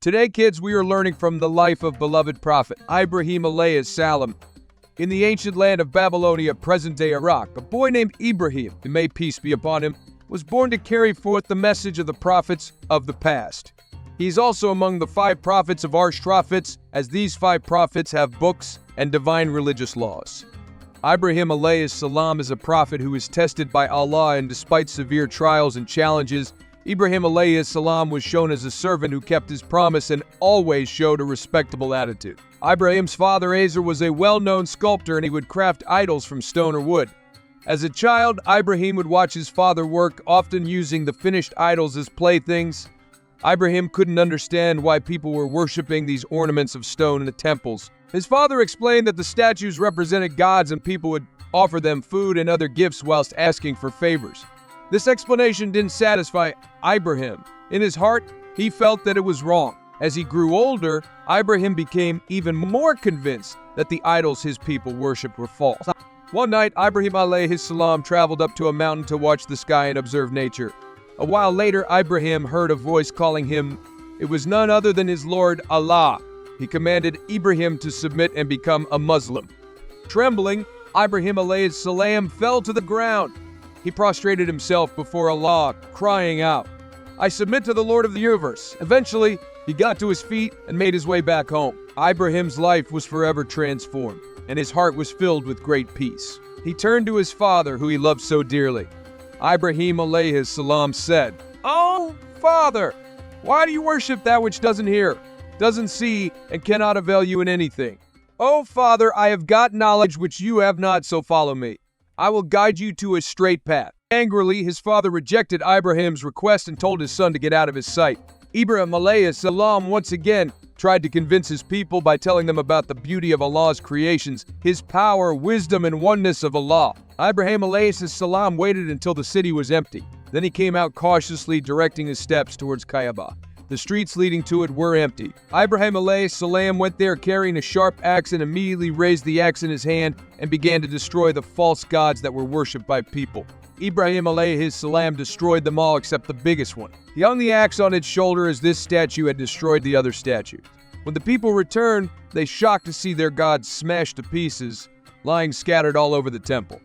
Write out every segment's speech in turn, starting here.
Today, kids, we are learning from the life of beloved Prophet Ibrahim alayhis salam. In the ancient land of Babylonia, present-day Iraq, a boy named Ibrahim, may peace be upon him, was born to carry forth the message of the prophets of the past. He is also among the 5 prophets of our prophets, as these 5 prophets have books and divine religious laws. Ibrahim alayhis salam is a prophet who is tested by Allah, and despite severe trials and challenges, Ibrahim alayhis salam was shown as a servant who kept his promise and always showed a respectable attitude. Ibrahim's father Azar was a well-known sculptor, and he would craft idols from stone or wood. As a child, Ibrahim would watch his father work, often using the finished idols as playthings. Ibrahim couldn't understand why people were worshipping these ornaments of stone in the temples. His father explained that the statues represented gods and people would offer them food and other gifts whilst asking for favors. This explanation didn't satisfy Ibrahim. In his heart, he felt that it was wrong. As he grew older, Ibrahim became even more convinced that the idols his people worshipped were false. One night, Ibrahim alayhis salam traveled up to a mountain to watch the sky and observe nature. A while later, Ibrahim heard a voice calling him. It was none other than his Lord Allah. He commanded Ibrahim to submit and become a Muslim. Trembling, Ibrahim alayhis salam fell to the ground. He prostrated himself before Allah, crying out, "I submit to the Lord of the universe." Eventually, he got to his feet and made his way back home. Ibrahim's life was forever transformed, and his heart was filled with great peace. He turned to his father, who he loved so dearly. Ibrahim alayhis salam said, "Oh, Father, why do you worship that which doesn't hear, doesn't see, and cannot avail you in anything? Oh, Father, I have got knowledge which you have not, so follow me. I will guide you to a straight path." Angrily, his father rejected Ibrahim's request and told his son to get out of his sight. Ibrahim alayhis salam once again tried to convince his people by telling them about the beauty of Allah's creations, His power, wisdom, and oneness of Allah. Ibrahim alayhis salam waited until the city was empty. Then he came out cautiously, directing his steps towards Kaaba. The streets leading to it were empty. Ibrahim alayhis salam went there carrying a sharp axe and immediately raised the axe in his hand and began to destroy the false gods that were worshipped by people. Ibrahim alayhis salam destroyed them all except the biggest one. He hung the axe on its shoulder as this statue had destroyed the other statues. When the people returned, they shocked to see their gods smashed to pieces, lying scattered all over the temple.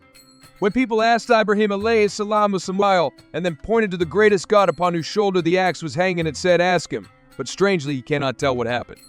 When people asked Ibrahim alayhis salam a smile and then pointed to the greatest god upon whose shoulder the axe was hanging and said, "Ask him." But strangely, he cannot tell what happened.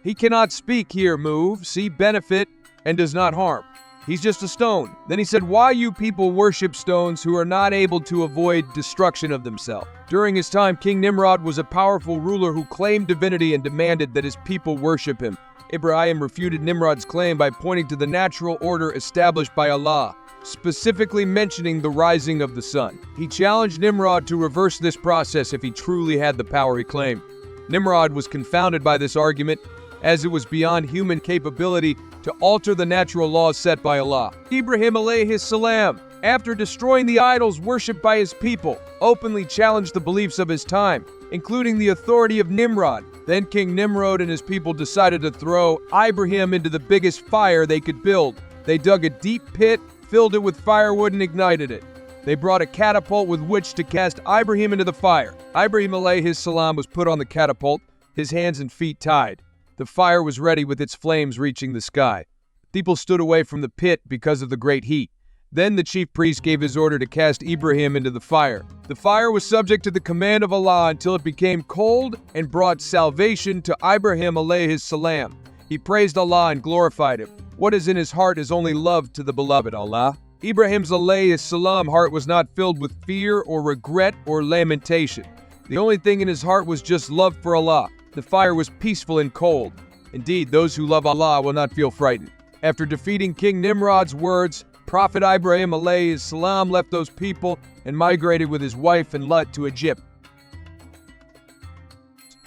He cannot speak, hear, move, see, benefit, and does not harm. He's just a stone. Then he said, "Why you people worship stones who are not able to avoid destruction of themselves?" During his time, King Nimrod was a powerful ruler who claimed divinity and demanded that his people worship him. Ibrahim refuted Nimrod's claim by pointing to the natural order established by Allah, specifically mentioning the rising of the sun. He challenged Nimrod to reverse this process if he truly had the power he claimed. Nimrod was confounded by this argument, as it was beyond human capability to alter the natural laws set by Allah. Ibrahim alayhis salam, after destroying the idols worshipped by his people, openly challenged the beliefs of his time, including the authority of Nimrod. Then King Nimrod and his people decided to throw Ibrahim into the biggest fire they could build. They dug a deep pit, filled it with firewood, and ignited it. They brought a catapult with which to cast Ibrahim into the fire. Ibrahim alayhis salam was put on the catapult, his hands and feet tied. The fire was ready with its flames reaching the sky. People stood away from the pit because of the great heat. Then the chief priest gave his order to cast Ibrahim into the fire. The fire was subject to the command of Allah until it became cold and brought salvation to Ibrahim alayhis salam. He praised Allah and glorified Him. What is in his heart is only love to the beloved Allah. Ibrahim's alayhis salam heart was not filled with fear or regret or lamentation. The only thing in his heart was just love for Allah. The fire was peaceful and cold. Indeed, those who love Allah will not feel frightened. After defeating King Nimrod's words, Prophet Ibrahim alayhis salam left those people and migrated with his wife and Lut to Egypt.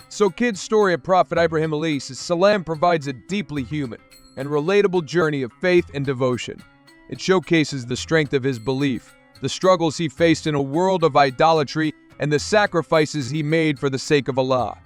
So kids' story of Prophet Ibrahim alayhis salam provides a deeply human and relatable journey of faith and devotion. It showcases the strength of his belief, the struggles he faced in a world of idolatry, and the sacrifices he made for the sake of Allah.